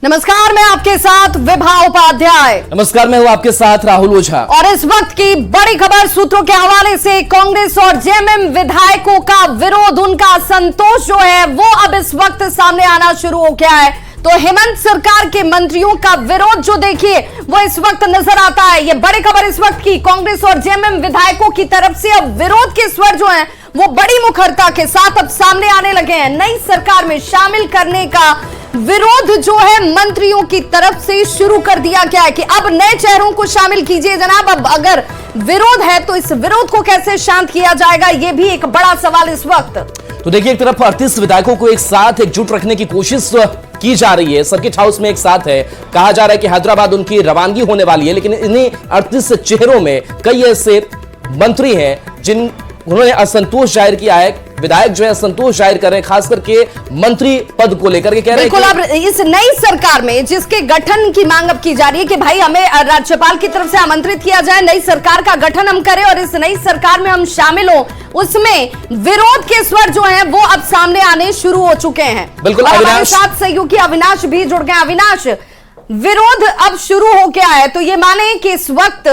नमस्कार, मैं आपके साथ विभा उपाध्याय। नमस्कार, मैं हूं आपके साथ राहुल ओझा। और इस वक्त की बड़ी खबर सूत्रों के हवाले से कांग्रेस और जेएमएम विधायकों का विरोध, उनका असंतोष जो है वो अब इस वक्त सामने आना शुरू हो गया है। तो हेमंत सरकार के मंत्रियों का विरोध जो देखिए वो इस वक्त नजर आता है। ये बड़ी खबर इस वक्त की, कांग्रेस और जेएमएम विधायकों की तरफ से अब विरोध के स्वर जो हैं वो बड़ी मुखरता के साथ अब सामने आने लगे हैं। नई सरकार में शामिल करने का विरोध जो है मंत्रियों की तरफ से शुरू कर दिया गया है कि अब नए चेहरों को शामिल कीजिए जनाब। अब अगर विरोध है तो इस विरोध को कैसे शांत किया जाएगा, यह भी एक बड़ा सवाल इस वक्त। तो देखिए, एक तरफ 38 विधायकों को एक साथ एकजुट रखने की कोशिश की जा रही है, सर्किट हाउस में एक साथ है। कहा जा रहा है कि हैदराबाद उनकी रवानगी होने वाली है, लेकिन इन्हीं 38 चेहरों में कई ऐसे मंत्री हैं जिन उन्होंने असंतोष जाहिर किया है। विधायक जो है असंतोष जाहिर कर रहे हैं, खास करके मंत्री पद को लेकर के कह रहे हैं। बिल्कुल, अब इस नई सरकार में जिसके गठन की मांग अब की जा रही है कि भाई हमें राज्यपाल की तरफ से आमंत्रित किया जाए, नई सरकार का गठन हम करें और इस नई सरकार में हम शामिल हो, उसमें विरोध के स्वर जो हैं वो अब सामने आने शुरू हो चुके हैं। बिल्कुल, हमारे साथ सहयोगी अविनाश भी जुड़ गए। अविनाश, विरोध अब शुरू हो गया है तो ये माने कि इस वक्त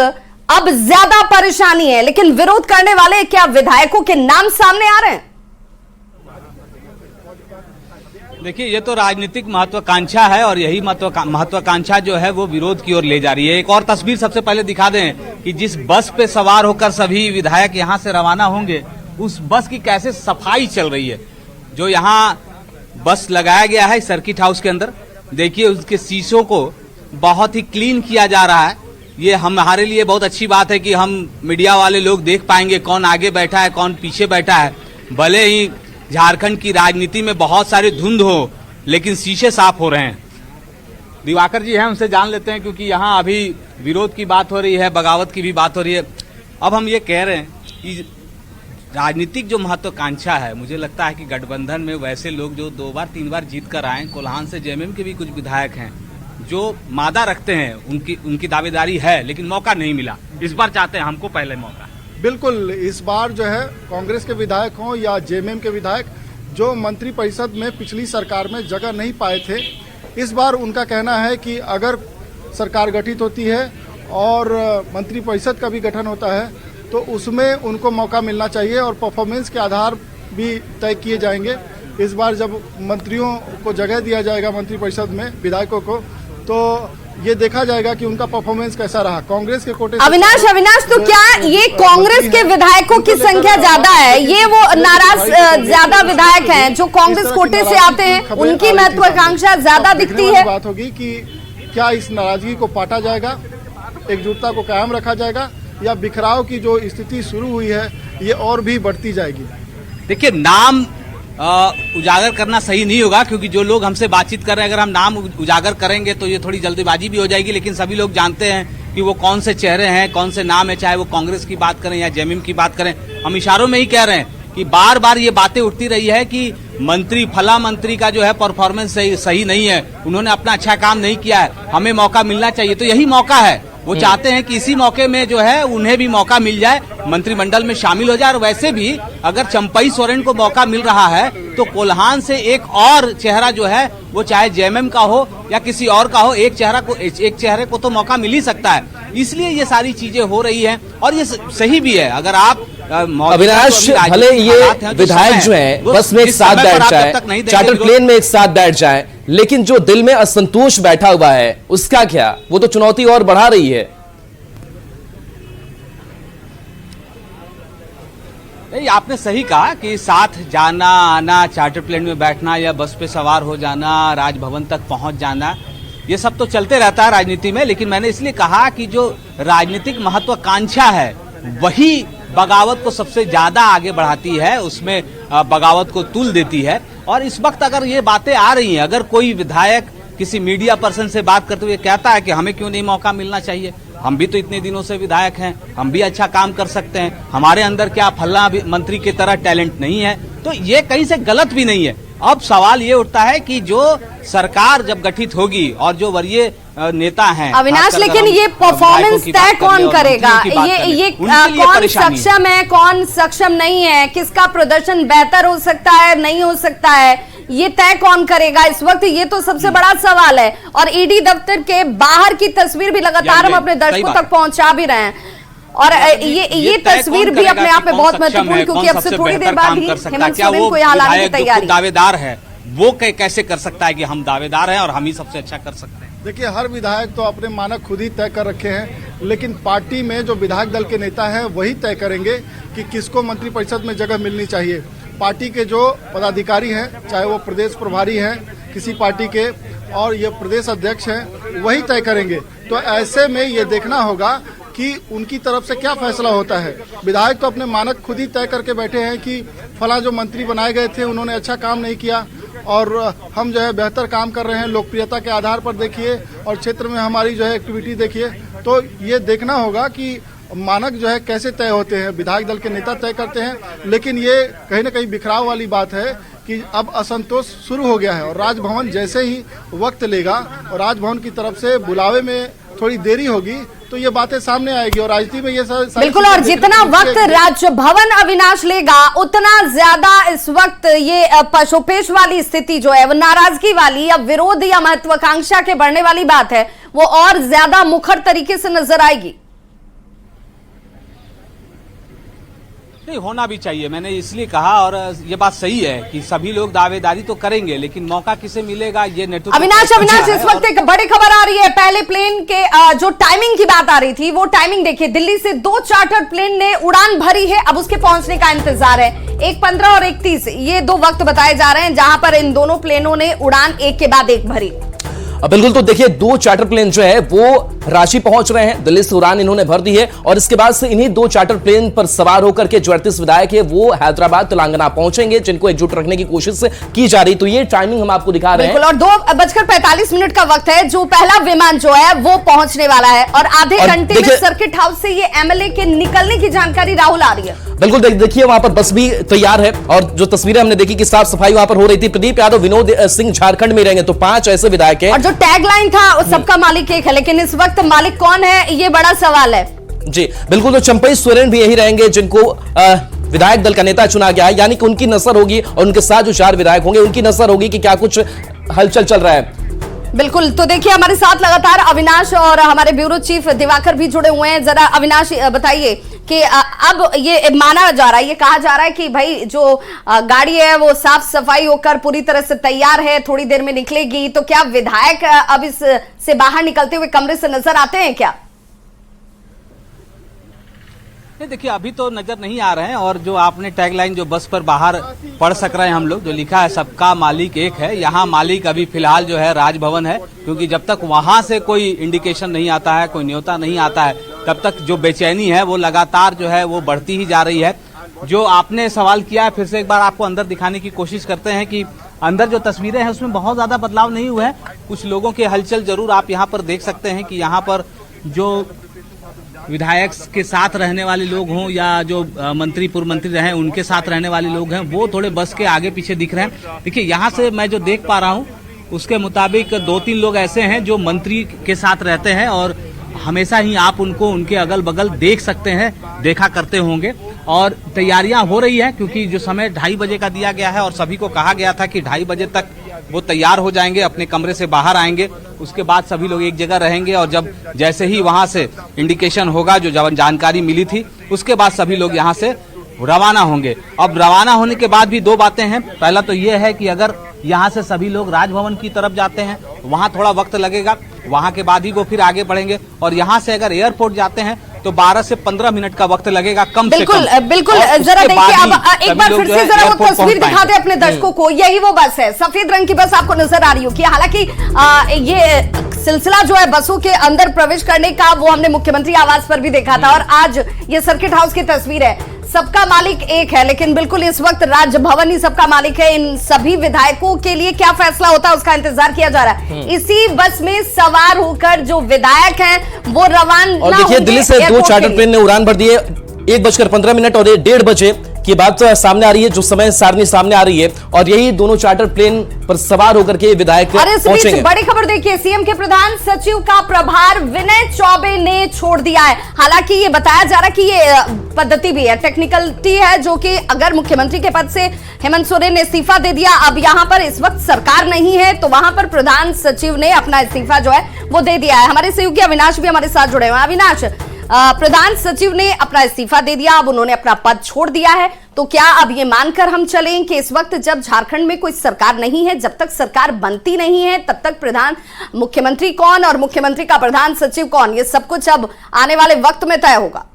अब ज्यादा परेशानी है, लेकिन विरोध करने वाले क्या विधायकों के नाम सामने आ रहे हैं? देखिए, ये तो राजनीतिक महत्वाकांक्षा है और यही महत्वाकांक्षा जो है वो विरोध की ओर ले जा रही है। एक और तस्वीर सबसे पहले दिखा दें कि जिस बस पे सवार होकर सभी विधायक यहाँ से रवाना होंगे, उस बस की कैसे सफाई चल रही है। जो यहाँ बस लगाया गया है सर्किट हाउस के अंदर, देखिए उसके शीशों को बहुत ही क्लीन किया जा रहा है। ये हमारे लिए बहुत अच्छी बात है कि हम मीडिया वाले लोग देख पाएंगे कौन आगे बैठा है कौन पीछे बैठा है। भले ही झारखंड की राजनीति में बहुत सारी धुंध हो, लेकिन शीशे साफ हो रहे हैं। दिवाकर जी हैं, उनसे जान लेते हैं, क्योंकि यहाँ अभी विरोध की बात हो रही है, बगावत की भी बात हो रही है। अब हम ये कह रहे हैं कि राजनीतिक जो महत्वाकांक्षा है, मुझे लगता है कि गठबंधन में वैसे लोग जो 2 बार 3 बार जीत कर आए, कोल्हान से जेएमएम के भी कुछ विधायक हैं जो मादा रखते हैं, उनकी दावेदारी है, लेकिन मौका नहीं मिला। इस बार चाहते हैं हमको पहले मौका। बिल्कुल, इस बार जो है कांग्रेस के विधायक हों या जेएमएम के विधायक जो मंत्रिपरिषद में पिछली सरकार में जगह नहीं पाए थे, इस बार उनका कहना है कि अगर सरकार गठित होती है और मंत्रिपरिषद का भी गठन होता है तो उसमें उनको मौका मिलना चाहिए और परफॉर्मेंस के आधार भी तय किए जाएंगे। इस बार जब मंत्रियों को जगह दिया जाएगा मंत्रिपरिषद में विधायकों को, तो ये देखा जाएगा कि उनका परफॉर्मेंस कैसा रहा। कांग्रेस के कोटे अविनाश, तो क्या ये कांग्रेस के विधायकों की संख्या ज्यादा है, ये वो नाराज ज्यादा विधायक हैं जो कांग्रेस कोटे से आते हैं, उनकी महत्वाकांक्षा ज्यादा दिखती है? बात होगी कि क्या इस नाराजगी को पाटा जाएगा, एकजुटता को कायम रखा जाएगा, या बिखराव की जो स्थिति शुरू हुई है ये और भी बढ़ती जाएगी। देखिए, नाम उजागर करना सही नहीं होगा, क्योंकि जो लोग हमसे बातचीत कर रहे हैं, अगर हम नाम उजागर करेंगे तो ये थोड़ी जल्दीबाजी भी हो जाएगी। लेकिन सभी लोग जानते हैं कि वो कौन से चेहरे हैं, कौन से नाम है, चाहे वो कांग्रेस की बात करें या जेएमएम की बात करें। हम इशारों में ही कह रहे हैं कि बार बार ये बातें उठती रही है कि फला मंत्री का जो है परफॉर्मेंस सही नहीं है, उन्होंने अपना अच्छा काम नहीं किया है, हमें मौका मिलना चाहिए। तो यही मौका है, वो चाहते हैं कि इसी मौके में जो है उन्हें भी मौका मिल जाए, मंत्रिमंडल में शामिल हो जाए। और वैसे भी अगर चंपई सोरेन को मौका मिल रहा है तो कोल्हान से एक और चेहरा जो है वो चाहे जेएमएम का हो या किसी और का हो, एक चेहरे को तो मौका मिल ही सकता है। इसलिए ये सारी चीजें हो रही हैं और ये सही भी है। अगर आप अविनाश, भले ये विधायक जो है बस में एक साथ बैठ जाए, चार्टर प्लेन में एक साथ बैठ जाए, लेकिन जो दिल में असंतोष बैठा हुआ है उसका क्या, वो तो चुनौती और बढ़ा रही है। नहीं, आपने सही कहा कि साथ जाना आना, चार्टर प्लेन में बैठना या बस पे सवार हो जाना, राजभवन तक पहुंच जाना, ये सब तो चलते रहता है राजनीति में। लेकिन मैंने इसलिए कहा कि जो राजनीतिक महत्वाकांक्षा है वही बगावत को सबसे ज्यादा आगे बढ़ाती है, उसमें बगावत को तुल देती है। और इस वक्त अगर ये बातें आ रही हैं, अगर कोई विधायक किसी मीडिया पर्सन से बात करते हुए कहता है कि हमें क्यों नहीं मौका मिलना चाहिए, हम भी तो इतने दिनों से विधायक हैं, हम भी अच्छा काम कर सकते हैं, हमारे अंदर क्या फल्ला मंत्री की तरह टैलेंट नहीं है, तो ये कहीं से गलत भी नहीं है। अब सवाल ये उठता है कि जो सरकार जब गठित होगी और जो वरीय नेता हैं अविनाश, खासकर लेकिन अगर ये हम परफॉर्मेंस विधायकों की तय बात करें कौन और करेगा? मंत्रियों की बात करें, ये उनके लिए कौन परेशानी है। सक्षम है, कौन सक्षम नहीं है, किसका प्रदर्शन बेहतर हो सकता है, नहीं हो सकता है, ये तय कौन करेगा इस वक्त? ये तो सबसे बड़ा सवाल है। और ईडी दफ्तर के बाहर की तस्वीर भी लगातार हम अपने दर्शकों तक पहुंचा भी रहे हैं, और ये तस्वीर भी अपने आप में बहुत महत्वपूर्ण, क्योंकि अब से थोड़ी देर बाद ही हेमंत सोरेन को यहाँ लाने की तैयारी। दावेदार है वो कैसे कर सकता है कि हम दावेदार हैं और हम ही सबसे अच्छा कर सकते हैं? देखिए, हर विधायक तो अपने मानक खुद ही तय कर रखे हैं, लेकिन पार्टी में जो विधायक दल के नेता हैं वही तय करेंगे कि किसको मंत्रिपरिषद में जगह मिलनी चाहिए। पार्टी के जो पदाधिकारी हैं, चाहे वो प्रदेश प्रभारी हैं किसी पार्टी के और ये प्रदेश अध्यक्ष हैं, वही तय करेंगे। तो ऐसे में ये देखना होगा कि उनकी तरफ से क्या फैसला होता है। विधायक तो अपने मानक खुद ही तय करके बैठे हैं कि फला जो मंत्री बनाए गए थे उन्होंने अच्छा काम नहीं किया और हम जो है बेहतर काम कर रहे हैं, लोकप्रियता के आधार पर देखिए और क्षेत्र में हमारी जो है एक्टिविटी देखिए। तो ये देखना होगा कि मानक जो है कैसे तय होते हैं, विधायक दल के नेता तय करते हैं, लेकिन ये कहीं ना कहीं बिखराव वाली बात है कि अब असंतोष शुरू हो गया है और राजभवन जैसे ही वक्त लेगा और राजभवन की तरफ से बुलावे में थोड़ी देरी होगी तो ये बातें सामने आएगी और राजनीति में ये बिल्कुल। और जितना वक्त राजभवन अविनाश लेगा उतना ज्यादा इस वक्त ये पशुपेश वाली स्थिति जो है, वो नाराजगी वाली या विरोध या महत्वाकांक्षा के बढ़ने वाली बात है, वो और ज्यादा मुखर तरीके से नजर आएगी। नहीं, होना भी चाहिए। मैंने इसलिए कहा, और ये बात सही है कि सभी लोग दावेदारी तो करेंगे, लेकिन मौका किसे मिलेगा ये नेतृत्व। अविनाश, इस वक्त एक बड़ी खबर आ रही है। पहले प्लेन के जो टाइमिंग की बात आ रही थी, वो टाइमिंग देखिए, दिल्ली से 2 चार्टर प्लेन ने उड़ान भरी है, अब उसके पहुंचने का इंतजार है। 1:15 और 1:30 ये 2 वक्त बताए जा रहे हैं जहां पर इन दोनों प्लेनों ने उड़ान एक के बाद एक भरी। बिल्कुल, तो देखिए 2 चार्टर प्लेन जो है वो रांची पहुंच रहे हैं, दिल्ली से उड़ान इन्होंने भर दी है और इसके बाद से इन्हीं 2 चार्टर प्लेन पर सवार होकर के जो 38 विधायक है वो हैदराबाद तेलंगाना पहुंचेंगे, जिनको एकजुट रखने की कोशिश की जा रही। तो ये टाइमिंग हम आपको दिखा रहे हैं। और 2:45 का वक्त है, जो पहला विमान जो है वो पहुंचने वाला है और आधे घंटे में सर्किट हाउस से ये एमएलए के निकलने की जानकारी राहुल आ रही है। बिल्कुल, देखिए वहां पर बस भी तैयार है और जो तस्वीरें हमने देखी कि साफ सफाई वहां पर हो रही थी। प्रदीप यादव, विनोद सिंह झारखंड में रहेंगे, तो 5 ऐसे विधायक हैं। और जो टैगलाइन था सबका मालिक एक है, लेकिन इस वक्त मालिक कौन है ये बड़ा सवाल है। जी बिल्कुल, तो चंपई सोरेन भी यही रहेंगे जिनको विधायक दल का नेता चुना गया है, यानी कि उनकी नजर होगी और उनके साथ जो 4 विधायक होंगे उनकी नजर होगी कि क्या कुछ हलचल चल रहा है। बिल्कुल, तो देखिए हमारे साथ लगातार अविनाश और हमारे ब्यूरो चीफ दिवाकर भी जुड़े हुए हैं। जरा अविनाश बताइए कि अब ये माना जा रहा है, ये कहा जा रहा है कि भाई जो गाड़ी है वो साफ सफाई होकर पूरी तरह से तैयार है, थोड़ी देर में निकलेगी, तो क्या विधायक अब इस से बाहर निकलते हुए कमरे से नजर आते हैं क्या? नहीं, देखिए अभी तो नजर नहीं आ रहे हैं, और जो आपने टैगलाइन जो बस पर बाहर पढ़ सक रहे हैं हम लोग, जो लिखा है सबका मालिक एक है, यहाँ मालिक अभी फिलहाल जो है राजभवन है, क्योंकि जब तक वहां से कोई इंडिकेशन नहीं आता है, कोई न्योता नहीं आता है, तब तक जो बेचैनी है वो लगातार जो है वो बढ़ती ही जा रही है। जो आपने सवाल किया है, फिर से एक बार आपको अंदर दिखाने की कोशिश करते हैं कि अंदर जो तस्वीरें हैं उसमें बहुत ज्यादा बदलाव नहीं हुए हैं। कुछ लोगों के हलचल जरूर आप यहाँ पर देख सकते हैं कि यहाँ पर जो विधायक के साथ रहने वाले लोग हों या जो मंत्री पूर्व मंत्री रहे उनके साथ रहने वाले लोग हैं, वो थोड़े बस के आगे पीछे दिख रहे हैं। देखिए यहाँ से मैं जो देख पा रहा हूँ उसके मुताबिक 2-3 लोग ऐसे हैं जो मंत्री के साथ रहते हैं और हमेशा ही आप उनको उनके अगल बगल देख सकते हैं, देखा करते होंगे। और तैयारियां हो रही है, क्योंकि जो समय 2:30 बजे का दिया गया है और सभी को कहा गया था कि 2:30 बजे तक वो तैयार हो जाएंगे, अपने कमरे से बाहर आएंगे, उसके बाद सभी लोग एक जगह रहेंगे और जब जैसे ही वहां से इंडिकेशन होगा, जो जानकारी मिली थी, उसके बाद सभी लोग यहाँ से रवाना होंगे। अब रवाना होने के बाद भी 2 बातें हैं। पहला तो ये है कि अगर यहाँ से सभी लोग राजभवन की तरफ जाते हैं, वहां थोड़ा वक्त लगेगा, वहां के बाद ही वो फिर आगे बढ़ेंगे, और यहाँ से अगर एयरपोर्ट जाते हैं तो 12 से 15 मिनट का वक्त लगेगा कम से कम। बिल्कुल, जरा देखिए अब एक बार फिर से जरा वो तस्वीर दिखा दे अपने दर्शकों को। यही वो बस है, सफेद रंग की बस आपको नजर आ रही होगी। हालांकि ये सिलसिला जो है बसों के अंदर प्रवेश करने का, वो हमने मुख्यमंत्री आवास पर भी देखा था, और आज ये सर्किट हाउस की तस्वीर है। सबका मालिक एक है, लेकिन बिल्कुल इस वक्त राजभवन ही सबका मालिक है। इन सभी विधायकों के लिए क्या फैसला होता है उसका इंतजार किया जा रहा है। इसी बस में सवार होकर जो विधायक हैं वो रवाना। और देखिए दिल्ली से 2 चार्टर प्लेन ने उड़ान भर दी है। 1:15 और 1:30 बजे की बात सामने आ रही है, जो समय सारणी सामने आ रही है, और यही दोनों चार्टर प्लेन पर सवार होकर के विधायक और इस बीच पहुंचेंगे। बड़ी खबर देखिए, सीएम के प्रधान सचिव का प्रभार विनय चौबे ने छोड़ दिया है। हालांकि ये बताया जा रहा है कि ये पद्धति भी है, टेक्निकलिटी है, जो कि अगर मुख्यमंत्री के पद से हेमंत सोरेन ने इस्तीफा दे दिया, अब यहां पर इस वक्त सरकार नहीं है, तो वहां पर प्रधान सचिव ने अपना इस्तीफा जो है वो दे दिया है। हमारे सहयोगी अविनाश भी हमारे साथ जुड़े हुए हैं। अविनाश, प्रधान सचिव ने अपना इस्तीफा दे दिया, अब उन्होंने अपना पद छोड़ दिया है, तो क्या अब ये मानकर हम चलें कि इस वक्त जब झारखंड में कोई सरकार नहीं है, जब तक सरकार बनती नहीं है, तब तक प्रधान मुख्यमंत्री कौन और मुख्यमंत्री का प्रधान सचिव कौन, ये सब कुछ अब आने वाले वक्त में तय होगा?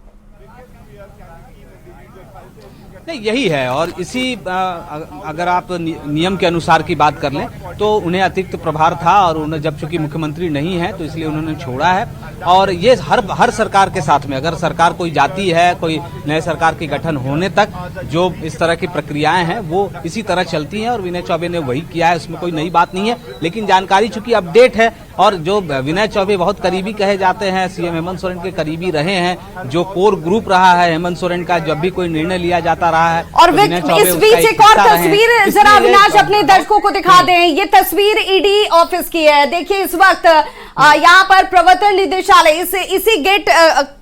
नहीं, यही है। और इसी अगर आप नियम के अनुसार की बात कर लें तो उन्हें अतिरिक्त प्रभार था, और उन्हें जब चूंकि मुख्यमंत्री नहीं है तो इसलिए उन्होंने छोड़ा है। और ये हर सरकार के साथ में, अगर सरकार कोई जाती है, कोई नए सरकार के गठन होने तक जो इस तरह की प्रक्रियाएं हैं वो इसी तरह चलती हैं, और विनय चौबे ने वही किया है, उसमें कोई नई बात नहीं है। लेकिन जानकारी चूंकि अपडेट है, और जो विनय चौबे बहुत करीबी कहे जाते हैं, सीएम हेमंत सोरेन के करीबी रहे हैं, जो कोर ग्रुप रहा है हेमंत सोरेन का, जब भी कोई निर्णय लिया जाता रहा है। और इस बीच एक और तस्वीर जरा अविनाश अपने दर्शकों को दिखा दें। ये तस्वीर ईडी ऑफिस की है। देखिए इस वक्त यहाँ पर प्रवर्तन निदेशालय, इसी गेट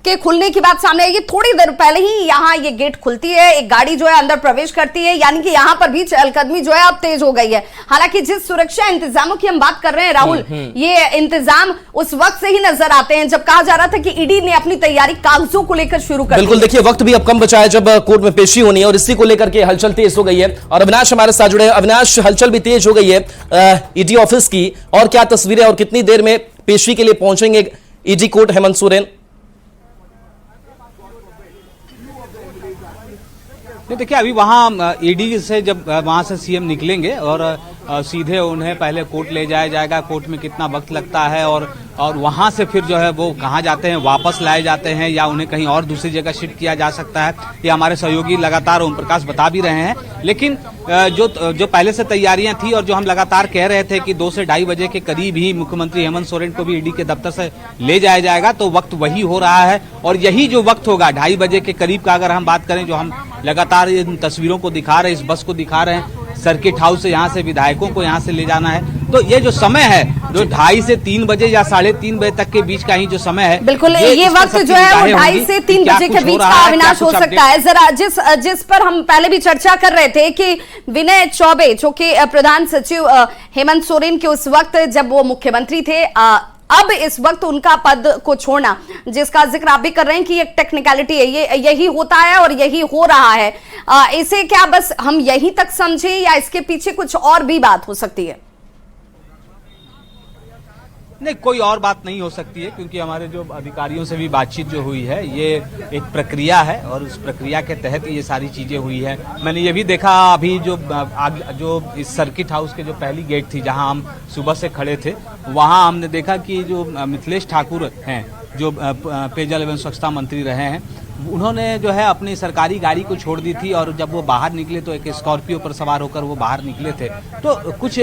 के खुलने की बात सामने आई। ये थोड़ी देर पहले ही यहाँ ये गेट खुलती है, एक गाड़ी जो है अंदर प्रवेश करती है, यानी कि यहाँ पर भी चहलकदमी जो है अब तेज हो गई है। हालांकि जिस सुरक्षा इंतजामों की हम बात कर रहे हैं राहुल, ये इंतजाम उस वक्त से ही नजर आते हैं जब कहा जा रहा था कि ईडी ने अपनी तैयारी कागजों को लेकर शुरू कर दी। बिल्कुल, देखिए वक्त भी अब कम बचा है जब कोर्ट में पेशी होनी है, और इसी को लेकर के हलचल तेज हो गई है। और अविनाश हमारे साथ जुड़े हैं। अविनाश, हलचल भी तेज हो गई है ईडी ऑफिस की, और क्या तस्वीरें और कितनी देर में पेशी के लिए पहुंचेंगे ईडी कोर्ट हेमंत सोरेन? देखिए अभी वहाँ ईडी से जब वहाँ से सीएम निकलेंगे और सीधे उन्हें पहले कोर्ट ले जाया जाएगा। कोर्ट में कितना वक्त लगता है और वहाँ से फिर जो है वो कहाँ जाते हैं, वापस लाए जाते हैं या उन्हें कहीं और दूसरी जगह शिफ्ट किया जा सकता है, ये हमारे सहयोगी लगातार ओम प्रकाश बता भी रहे हैं। लेकिन जो पहले से तैयारियां थी और जो हम लगातार कह रहे थे कि 2 से 2:30 बजे के करीब ही मुख्यमंत्री हेमंत सोरेन को भी ईडी के दफ्तर से ले जाया जाएगा, तो वक्त वही हो रहा है। और यही जो वक्त होगा 2:30 बजे के करीब का, अगर हम बात करें, जो हम लगातार इन तस्वीरों को दिखा रहे हैं, इस बस को दिखा रहे हैं, सर्किट हाउस से यहाँ से विधायकों को यहाँ से ले जाना है, तो ये जो समय है जो 2:30 से 3 बजे या 3:30 बजे तक के बीच का ही जो समय है, बिल्कुल ये वक्त जो है वो 2:30 से 3 बजे के बीच का अविनाश हो सकता है। जरा जिस पर हम पहले भी चर्चा कर रहे थे कि विनय चौबे जो कि प्रधान सचिव हेमंत सोरेन के उस वक्त जब वो मुख्यमंत्री थे, अब इस वक्त उनका पद को छोड़ना, जिसका जिक्र आप भी कर रहे हैं कि एक टेक्निकलिटी है, ये यही होता है और यही हो रहा है, इसे क्या बस हम यहीं तक समझें या इसके पीछे कुछ और भी बात हो सकती है? नहीं, कोई और बात नहीं हो सकती है, क्योंकि हमारे जो अधिकारियों से भी बातचीत जो हुई है, ये एक प्रक्रिया है और उस प्रक्रिया के तहत ये सारी चीजें हुई है। मैंने ये भी देखा अभी जो इस सर्किट हाउस के जो पहली गेट थी जहां हम सुबह से खड़े थे, वहां हमने देखा कि जो मिथिलेश ठाकुर हैं, जो पेयजल एवं स्वच्छता मंत्री रहे हैं, उन्होंने जो है अपनी सरकारी गाड़ी को छोड़ दी थी, और जब वो बाहर निकले तो एक स्कॉर्पियो पर सवार होकर वो बाहर निकले थे। तो कुछ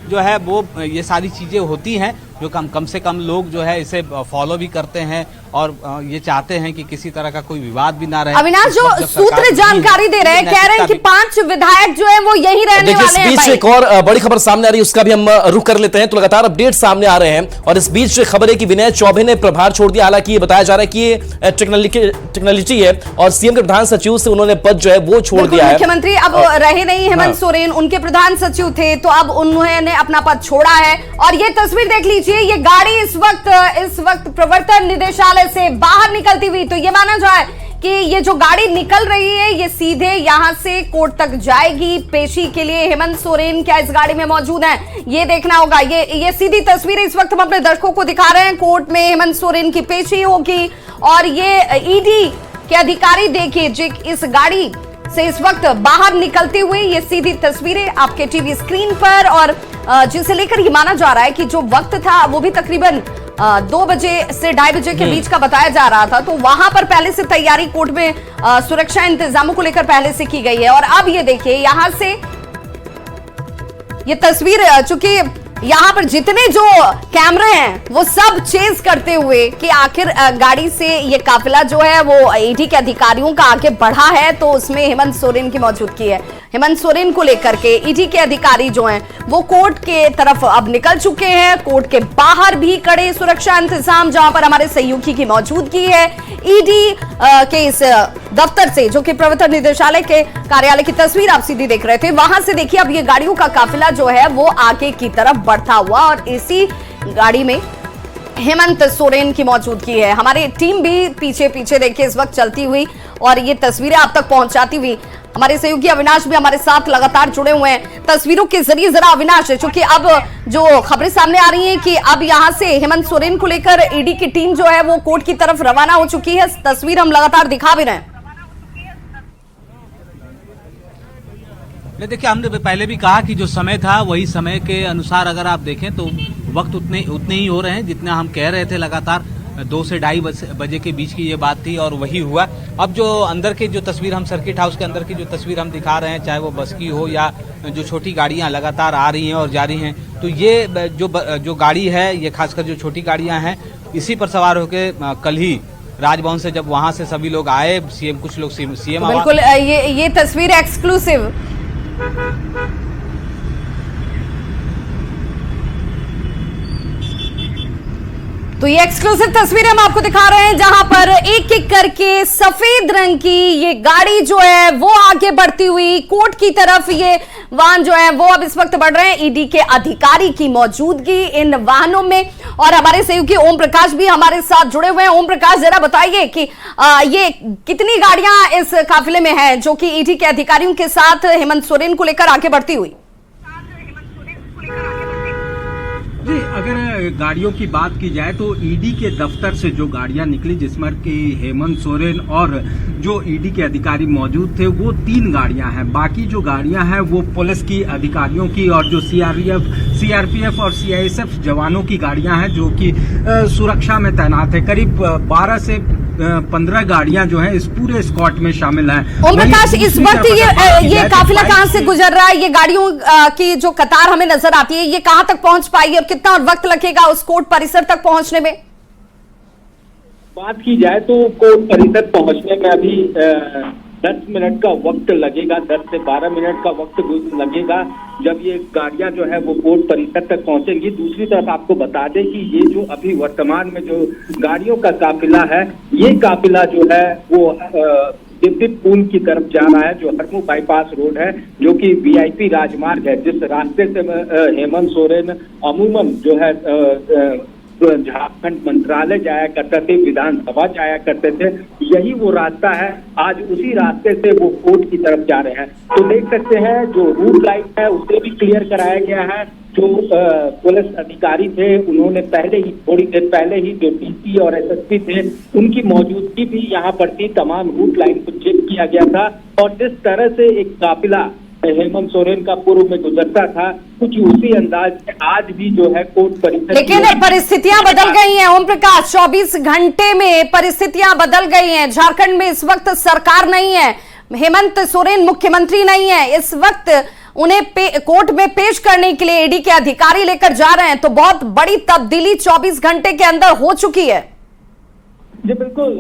जो है वो ये सारी चीजें होती हैं जो कम से कम लोग जो है इसे फॉलो भी करते हैं और ये चाहते हैं कि किसी तरह का कोई विवाद भी ना रहे। अविनाश, जो सूत्र जानकारी दे रहे हैं, कह रहे हैं कि 5 विधायक जो है वो यही रहने वाले हैं। इस बीच एक और बड़ी खबर सामने आ रही है, उसका भी हम रुख कर लेते हैं। तो लगातार अपडेट सामने आ रहे हैं, और इस बीच खबर है कि विनय चौबे ने प्रभार छोड़ दिया। हालांकि ये बताया जा रहा है कि ये टेक्नोलॉजी है, और सीएम के प्रधान सचिव से उन्होंने पद जो है वो छोड़ दिया है। मुख्यमंत्री अब रहे नहीं हेमंत सोरेन, उनके प्रधान सचिव थे, तो अब उन्होंने अपना पद छोड़ा है। और ये तस्वीर देख लीजिए, ये गाड़ी इस वक्त प्रवर्तन निदेशालय से बाहर निकलती हुई, तो ये माना जाए कि ये जो गाड़ी निकल रही है ये सीधे यहां से कोर्ट तक जाएगी पेशी के लिए। हेमंत सोरेन क्या इस गाड़ी में मौजूद हैं, ये देखना होगा। ये सीधी तस्वीरें इस वक्त हम अपने दर्शकों को दिखा रहे हैं। कोर्ट में हेमंत सोरेन की पेशी होगी, और ये ईडी के अधिकारी देखिए जो इस गाड़ी से इस वक्त बाहर निकलती हुई, ये सीधी तस्वीरें आपके टीवी स्क्रीन पर, और जिसे लेकर ये माना जा रहा है कि जो वक्त था वो भी तकरीबन 2 बजे से 2:30 बजे के बीच का बताया जा रहा था। तो वहां पर पहले से तैयारी कोर्ट में सुरक्षा इंतजामों को लेकर पहले से की गई है। और अब ये देखिए, यहां से ये तस्वीर चूंकि यहाँ पर जितने जो कैमरे हैं वो सब चेज करते हुए कि आखिर गाड़ी से ये काफिला जो है वो ईडी के अधिकारियों का आगे बढ़ा है, तो उसमें हेमंत सोरेन की मौजूदगी है। हेमंत सोरेन को लेकर के ईडी के अधिकारी जो हैं वो कोर्ट के तरफ अब निकल चुके हैं। कोर्ट के बाहर भी कड़े सुरक्षा इंतजाम, जहां पर हमारे सहयोगी की मौजूदगी है। ईडी के इस दफ्तर से, जो कि प्रवर्तन निदेशालय के कार्यालय की तस्वीर आप सीधी देख रहे थे, वहां से देखिए अब ये गाड़ियों का काफिला जो है वो आगे की तरफ बढ़ता हुआ, और इसी गाड़ी में हेमंत सोरेन की मौजूदगी है। हमारी टीम भी पीछे पीछे देखिए इस वक्त चलती हुई और ये तस्वीरें आप तक पहुंचाती हुई। हमारे सहयोगी अविनाश भी हमारे साथ लगातार जुड़े हुए हैं तस्वीरों के जरिए। जरा अविनाश, क्योंकि अब जो खबरें सामने आ रही हैं कि अब यहां से हेमंत सोरेन को लेकर ईडी की टीम जो है वो कोर्ट की तरफ रवाना हो चुकी है, तस्वीर हम लगातार दिखा भी रहे हैं। देखिए, हमने पहले भी कहा कि जो समय था वही समय के अनुसार अगर आप देखें तो वक्त उतने ही हो रहे हैं जितना हम कह रहे थे। लगातार 2 से 2:30 बजे के बीच की ये बात थी और वही हुआ। अब जो अंदर की जो तस्वीर, हम सर्किट हाउस के अंदर की जो तस्वीर हम दिखा रहे हैं, चाहे वो बस की हो या जो छोटी गाड़ियां लगातार आ रही हैं और जा रही हैं, तो ये जो गाड़ी है, ये खासकर जो छोटी गाड़ियां हैं, इसी पर सवार होकर कल ही राजभवन से जब वहां से सभी लोग आए, सीएम कुछ लोग सीएम बिल्कुल ये तस्वीर एक्सक्लूसिव तो ये एक्सक्लूसिव तस्वीर हम आपको दिखा रहे हैं, जहां पर एक एक करके सफेद रंग की ये गाड़ी जो है वो आगे बढ़ती हुई कोर्ट की तरफ, ये वाहन जो है वो अब इस वक्त बढ़ रहे हैं। ईडी के अधिकारी की मौजूदगी इन वाहनों में, और हमारे सहयोगी ओम प्रकाश भी हमारे साथ जुड़े हुए हैं। ओम प्रकाश, जरा बताइए कि ये कितनी गाड़ियां इस काफिले में हैं जो कि ईडी के अधिकारियों के साथ हेमंत सोरेन को लेकर आगे बढ़ती हुई? जी, अगर गाड़ियों की बात की जाए तो ईडी के दफ्तर से जो गाड़ियां निकली, जिसमें कि हेमंत सोरेन और जो ईडी के अधिकारी मौजूद थे, वो 3 गाड़ियां हैं। बाकी जो गाड़ियां हैं वो पुलिस की अधिकारियों की और जो सीआरपीएफ और सीआईएसएफ जवानों की गाड़ियां हैं जो कि सुरक्षा में तैनात है। करीब 12 से 15 गाड़ियां जो हैं इस पूरे स्क्वाड में शामिल हैं। ओम प्रकाश, इस वक्त ये काफिला कहां से गुजर रहा है? ये गाड़ियों की जो कतार हमें नजर आती है, ये कहां तक पहुंच पाई और कितना वक्त लगेगा उस कोर्ट परिसर तक पहुंचने में? बात की जाए तो कोर्ट परिसर पहुंचने में अभी 10 मिनट का वक्त लगेगा, 10 से 12 मिनट का वक्त लगेगा जब ये गाड़ियां जो है वो कोर्ट परिसर तक पहुंचेंगी। दूसरी तरफ आपको बता दें कि ये जो अभी वर्तमान में जो गाड़ियों का काफिला है, ये काफिला जो है वो दिव्य पुल की तरफ जा रहा है, जो हरमू बाईपास रोड है, जो कि वीआईपी राजमार्ग है, जिस रास्ते से हेमंत सोरेन अमूमन जो है झारखंड मंत्रालय जाया करते थे, विधानसभा जाया करते थे, यही वो रास्ता है। आज उसी रास्ते से वो कोर्ट की तरफ जा रहे हैं। तो देख सकते हैं जो रूट लाइट है उसे भी क्लियर कराया गया है। जो पुलिस अधिकारी थे उन्होंने थोड़ी देर पहले ही जो डीसी और एसएसपी थे उनकी मौजूदगी भी यहाँ पर थी। तमाम रूट लाइन को चेक किया गया था और जिस तरह से एक काफिला हेमंत सोरेन का पूर्व में गुजरता था, कुछ उसी अंदाज में आज भी जो है कोर्ट परिसर। लेकिन परिस्थितियां बदल गई हैं ओम प्रकाश, 24 घंटे में परिस्थितियां बदल गई हैं। झारखंड में इस वक्त सरकार नहीं है, हेमंत सोरेन मुख्यमंत्री नहीं है। इस वक्त उन्हें कोर्ट में पेश करने के लिए ईडी के अधिकारी लेकर जा रहे हैं, तो बहुत बड़ी तब्दीली 24 घंटे के अंदर हो चुकी है। जी बिल्कुल,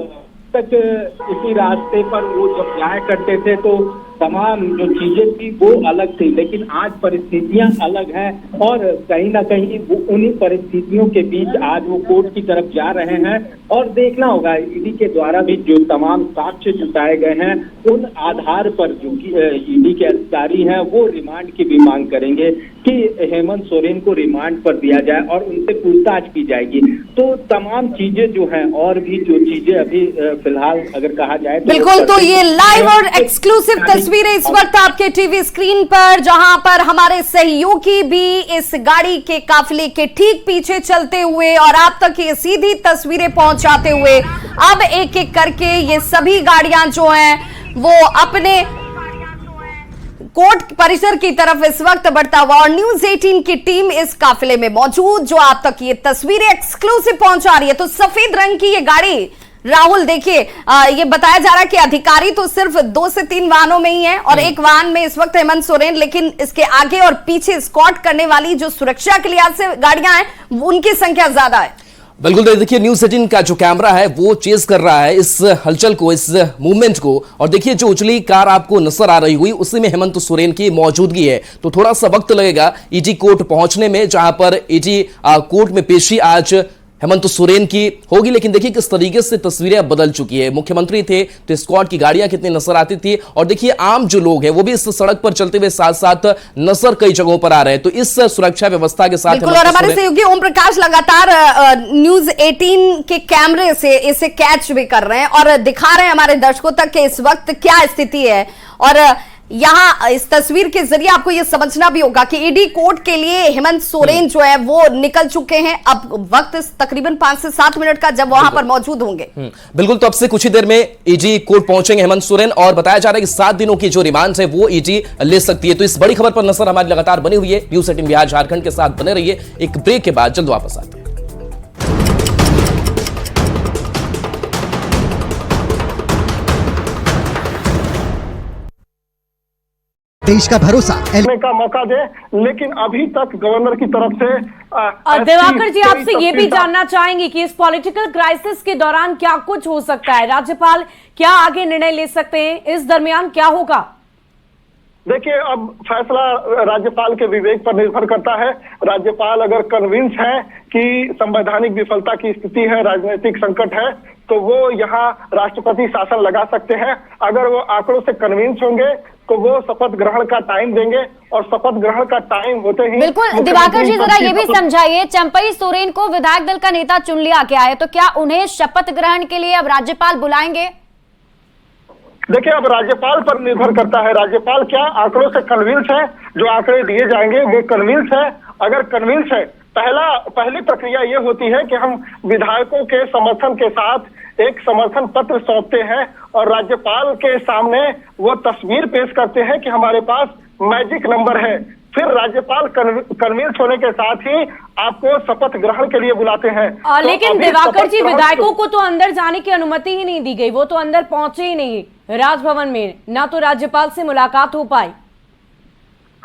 तक इसी रास्ते पर वो जब जाया करते थे तो तमाम जो चीजें थी वो अलग थी, लेकिन आज परिस्थितियां अलग हैं और कहीं ना कहीं वो उन्हीं परिस्थितियों के बीच आज वो कोर्ट की तरफ जा रहे हैं। और देखना होगा ईडी के द्वारा भी जो तमाम साक्ष्य जुटाए गए हैं उन आधार पर जो ईडी के अधिकारी हैं वो रिमांड की भी मांग करेंगे कि हेमंत सोरेन को रिमांड पर दिया जाए और उनसे पूछताछ की जाएगी। तो तमाम चीजें जो हैं और भी जो चीजें अभी फिलहाल अगर कहा जाए तो बिल्कुल, तो ये लाइव और एक्सक्लूसिव तस्वीरें इस वक्त आपके टीवी स्क्रीन पर, जहां पर हमारे सहयोगी भी इस गाड़ी के काफिले के ठीक पीछे चलते हुए और आप तक ये सीधी तस्वीरें पहुंचाते हुए अब एक एक करके ये सभी गाड़ियां जो हैं वो अपने कोर्ट परिसर की तरफ इस वक्त बढ़ता हुआ, और न्यूज़ 18 की टीम इस काफिले में मौजूद जो आप तक ये तस्वीरें एक्सक्लूसिव पहुंचा रही है। तो सफेद रंग की ये गाड़ी राहुल देखिए, ये बताया जा रहा है कि अधिकारी तो सिर्फ 2 से 3 वाहनों में ही हैं और एक वाहन में इस वक्त हेमंत सोरेन, लेकिन इसके आगे और पीछे स्कॉट करने वाली जो सुरक्षा के लिहाज से गाड़ियां हैं उनकी संख्या ज्यादा है। बिल्कुल, देखिए न्यूज़ 18 का जो कैमरा है वो चेस कर रहा है इस हलचल को, इस मूवमेंट को। और देखिए जो उजली कार आपको नजर आ रही हुई उसी में हेमंत सोरेन की मौजूदगी है। तो थोड़ा सा वक्त लगेगा ईडी कोर्ट पहुंचने में, जहां पर ईडी कोर्ट में पेशी आज हेमंत सोरेन की होगी। लेकिन देखिए किस तरीके से तस्वीरें अब बदल चुकी है। मुख्यमंत्री थे तो स्क्वाड की गाड़ियां कितनी नजर आती थी, और देखिए आम जो लोग हैं वो भी इस सड़क पर चलते हुए साथ साथ नजर कई जगहों पर आ रहे हैं। तो इस सुरक्षा व्यवस्था के साथ बिल्कुल, और हमारे सहयोगी ओम प्रकाश लगातार न्यूज़ 18 के कैमरे से इसे कैच भी कर रहे हैं और दिखा रहे हैं हमारे दर्शकों तक कि इस वक्त क्या स्थिति है। और यहां इस तस्वीर के जरिए आपको यह समझना भी होगा कि ईडी कोर्ट के लिए हेमंत सोरेन जो है वो निकल चुके हैं। अब वक्त तकरीबन 5 से 7 मिनट का जब वहां पर मौजूद होंगे। बिल्कुल, तो अब से कुछ ही देर में ईडी कोर्ट पहुंचेंगे हेमंत सोरेन, और बताया जा रहा है कि 7 दिनों की जो रिमांड है वो ईडी ले सकती है। तो इस बड़ी खबर पर नजर हमारी लगातार बनी हुई है। न्यूज़ 18 बिहार झारखंड के साथ बने रहिए। एक ब्रेक के बाद जल्द वापस आते हैं। देश का भरोसा का मौका दे, लेकिन अभी तक गवर्नर की तरफ से दिवाकर जी आपसे ये भी जानना चाहेंगे कि इस पॉलिटिकल क्राइसिस के दौरान क्या कुछ हो सकता है, राज्यपाल क्या आगे निर्णय ले सकते हैं, इस दरमियान क्या होगा? देखिए, अब फैसला राज्यपाल के विवेक पर निर्भर करता है। राज्यपाल अगर कन्विंस है कि संवैधानिक विफलता की स्थिति है, राजनीतिक संकट है, तो वो यहाँ राष्ट्रपति शासन लगा सकते हैं। अगर वो आंकड़ों से कन्विंस होंगे तो वो शपथ ग्रहण का टाइम देंगे, और शपथ ग्रहण का टाइम होते ही बिल्कुल। दिवाकर जी जरा ये भी समझाइए, चंपई सोरेन को विधायक दल का नेता चुन लिया गया है, तो क्या उन्हें शपथ ग्रहण के लिए अब राज्यपाल बुलाएंगे? देखिए, अब राज्यपाल पर निर्भर करता है। राज्यपाल क्या आंकड़ों से कन्विंस है, जो आंकड़े दिए जाएंगे वो कन्विंस है। अगर कन्विंस है, पहली प्रक्रिया ये होती है कि हम विधायकों के समर्थन के साथ एक समर्थन पत्र सौंपते हैं और राज्यपाल के सामने वो तस्वीर पेश करते हैं कि हमारे पास मैजिक नंबर है। फिर राज्यपाल कन्विंस होने के साथ ही आपको शपथ ग्रहण के लिए बुलाते हैं। लेकिन दिवाकर जी, विधायकों को तो अंदर जाने की अनुमति ही नहीं दी गई, वो तो अंदर पहुंचे ही नहीं राजभवन में, ना तो राज्यपाल से मुलाकात हो पाई।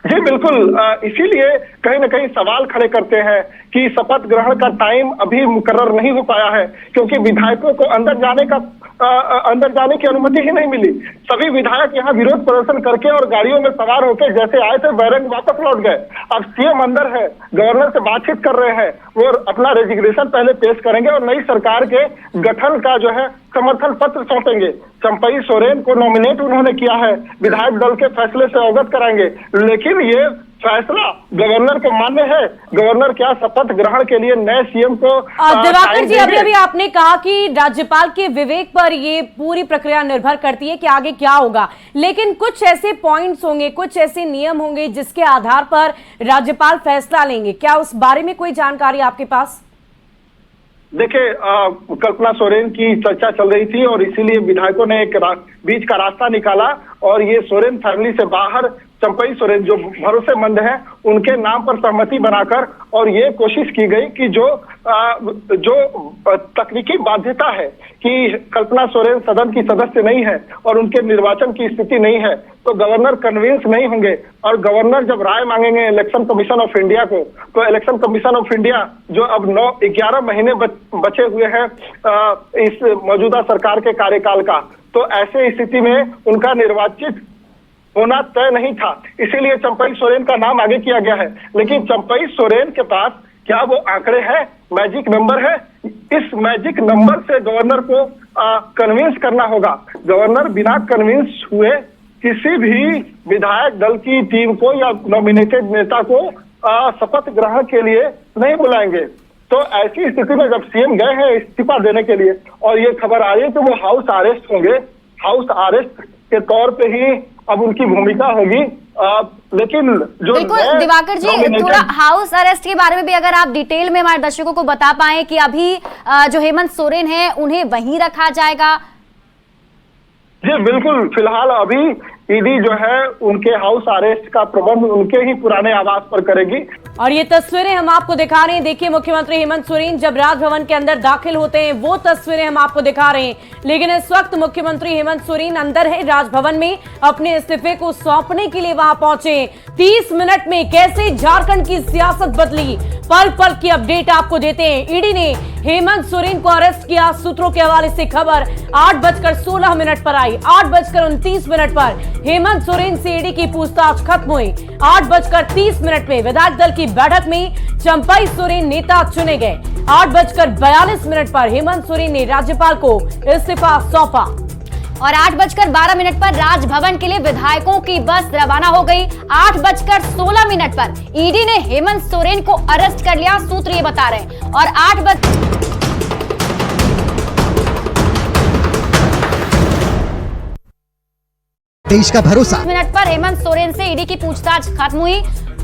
जी बिल्कुल, इसीलिए कहीं ना कहीं सवाल खड़े करते हैं कि शपथ ग्रहण का टाइम अभी मुकर्रर नहीं हो पाया है, क्योंकि विधायकों को अंदर जाने की अनुमति ही नहीं मिली। सभी विधायक यहाँ विरोध प्रदर्शन करके और गाड़ियों में सवार होकर जैसे आए थे बैरंग वापस लौट गए। अब सीएम अंदर है, गवर्नर से बातचीत कर रहे हैं, वो अपना रेजिग्नेशन पहले पेश करेंगे और नई सरकार के गठन का जो है समर्थन पत्र सौंपेंगे। चंपई सोरेन को नॉमिनेट उन्होंने किया है, विधायक दल के फैसले से अवगत कराएंगे। लेकिन ये फैसला गवर्नर को मान्य है। गवर्नर क्या शपथ ग्रहण के लिए नए सीएम को दिवाकर जी, अभी आपने कहा कि राज्यपाल के विवेक पर ये पूरी प्रक्रिया निर्भर करती है कि आगे क्या होगा, लेकिन कुछ ऐसे पॉइंट्स होंगे, कुछ ऐसे नियम होंगे जिसके आधार पर राज्यपाल फैसला लेंगे। क्या उस बारे में कोई जानकारी आपके पास? देखिए, कल्पना सोरेन की चर्चा चल रही थी और इसीलिए विधायकों ने एक बीच का रास्ता निकाला और ये सोरेन फैमिली से बाहर चंपई सोरेन जो भरोसेमंद है उनके नाम पर सहमति बनाकर और ये कोशिश की गई कि जो तकनीकी बाध्यता है कि कल्पना सोरेन सदन की सदस्य नहीं है और उनके निर्वाचन की स्थिति नहीं है, तो गवर्नर कन्विंस नहीं होंगे। और गवर्नर जब राय मांगेंगे इलेक्शन कमीशन ऑफ इंडिया को, तो इलेक्शन कमीशन ऑफ इंडिया जो अब 11 महीने बचे हुए हैं इस मौजूदा सरकार के कार्यकाल का, तो ऐसे स्थिति में उनका निर्वाचित होना तय नहीं था, इसीलिए चंपई सोरेन का नाम आगे किया गया है। लेकिन चंपई सोरेन के पास क्या वो आंकड़े हैं, मैजिक नंबर है? इस मैजिक नंबर से गवर्नर को कन्विंस करना होगा। गवर्नर बिना कन्विंस हुए किसी भी विधायक दल की टीम को या नॉमिनेटेड नेता को शपथ ग्रहण के लिए नहीं बुलाएंगे। तो ऐसी स्थिति में जब सीएम गए हैं इस्तीफा देने के लिए और ये खबर आ रही है कि वो हाउस अरेस्ट होंगे, हाउस अरेस्ट के तौर पे ही अब उनकी भूमिका होगी। लेकिन जो बिल्कुल दिवाकर जी, थोड़ा हाउस अरेस्ट के बारे में भी अगर आप डिटेल में हमारे दर्शकों को बता पाए कि अभी जो हेमंत सोरेन है उन्हें वहीं रखा जाएगा? जी बिल्कुल, फिलहाल अभी ईडी जो है उनके हाउस अरेस्ट का प्रबंध उनके ही पुराने आवास पर करेगी। और ये तस्वीरें हम आपको दिखा रहे हैं। देखिए, मुख्यमंत्री हेमंत सोरेन जब राजभवन के अंदर दाखिल होते हैं वो तस्वीरें हम आपको दिखा रहे हैं। लेकिन इस वक्त मुख्यमंत्री हेमंत सोरेन अंदर है राजभवन में, अपने इस्तीफे को सौंपने के लिए वहां पहुंचे। 30 मिनट में कैसे झारखंड की सियासत बदली, पल पल की अपडेट आपको देते हैं। ईडी ने हेमंत सोरेन को अरेस्ट किया। सूत्रों के हवाले से खबर 8:16 पर आई। 8:29 पर हेमंत सोरेन से ईडी की पूछताछ खत्म हुई। 8:30 में विधायक दल की बैठक में चंपई सोरेन नेता चुने गए। 8:42 पर हेमंत सोरेन ने राज्यपाल को इस्तीफा सौंपा और 8:12 पर राजभवन के लिए विधायकों की बस रवाना हो गई। 8:16 पर ईडी ने हेमंत सोरेन को अरेस्ट कर लिया, सूत्र ये बता रहे हैं। और 8 देश का भरोसा मिनट पर हेमंत सोरेन से ईडी की पूछताछ खत्म हुई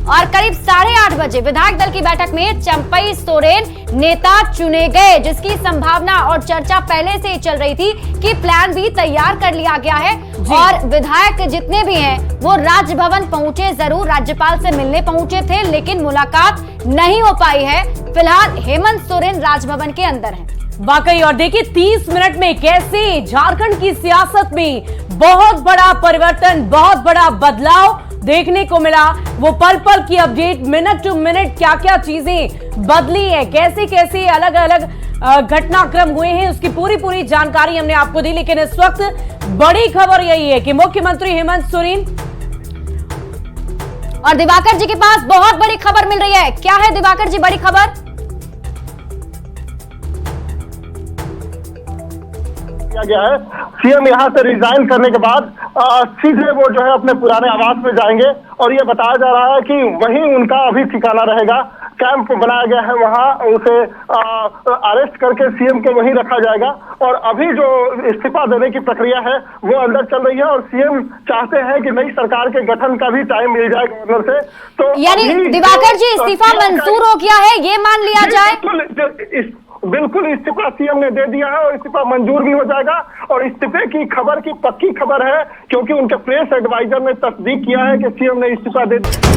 और करीब 8:30 बजे विधायक दल की बैठक में चंपई सोरेन नेता चुने गए, जिसकी संभावना और चर्चा पहले से ही चल रही थी कि प्लान भी तैयार कर लिया गया है। और विधायक जितने भी हैं वो राजभवन पहुंचे, जरूर राज्यपाल से मिलने पहुंचे थे, लेकिन मुलाकात नहीं हो पाई है। फिलहाल हेमंत सोरेन राजभवन के अंदर हैं। वाकई, और देखिए 30 मिनट में कैसे झारखंड की सियासत में बहुत बड़ा परिवर्तन, बहुत बड़ा बदलाव देखने को मिला। वो पल पल की अपडेट, मिनट टू मिनट क्या क्या चीजें बदली है, कैसे कैसे अलग अलग घटनाक्रम हुए हैं, उसकी पूरी जानकारी हमने आपको दी। लेकिन इस वक्त बड़ी खबर यही है कि मुख्यमंत्री हेमंत सोरेन और दिवाकर जी के पास बहुत बड़ी खबर मिल रही है। क्या है दिवाकर जी बड़ी खबर? किया गया है। सीएम यहां से रिजाइन करने के बाद सीधे वो जो है अपने पुराने आवास में जाएंगे और ये बताया जा रहा है कि वहीं उनका अभी ठिकाना रहेगा। कैंप बनाया गया है, वहां उसे अरेस्ट करके सीएम को वहीं रखा जाएगा। और अभी जो इस्तीफा देने की प्रक्रिया है वो अंदर चल रही है और सीएम चाहते हैं कि नई सरकार के गठन का भी टाइम मिल जाए गवर्नर से। तो यानी दिवाकर जी इस्तीफा मंजूर हो गया है, ये मान लिया जाए? बिल्कुल इस्तीफा सीएम ने दे दिया है और इस्तीफा मंजूर भी हो जाएगा। और इस्तीफे की खबर की पक्की खबर है, क्योंकि उनके प्रेस एडवाइजर ने तस्दीक किया है कि सीएम ने इस्तीफा दे दिया।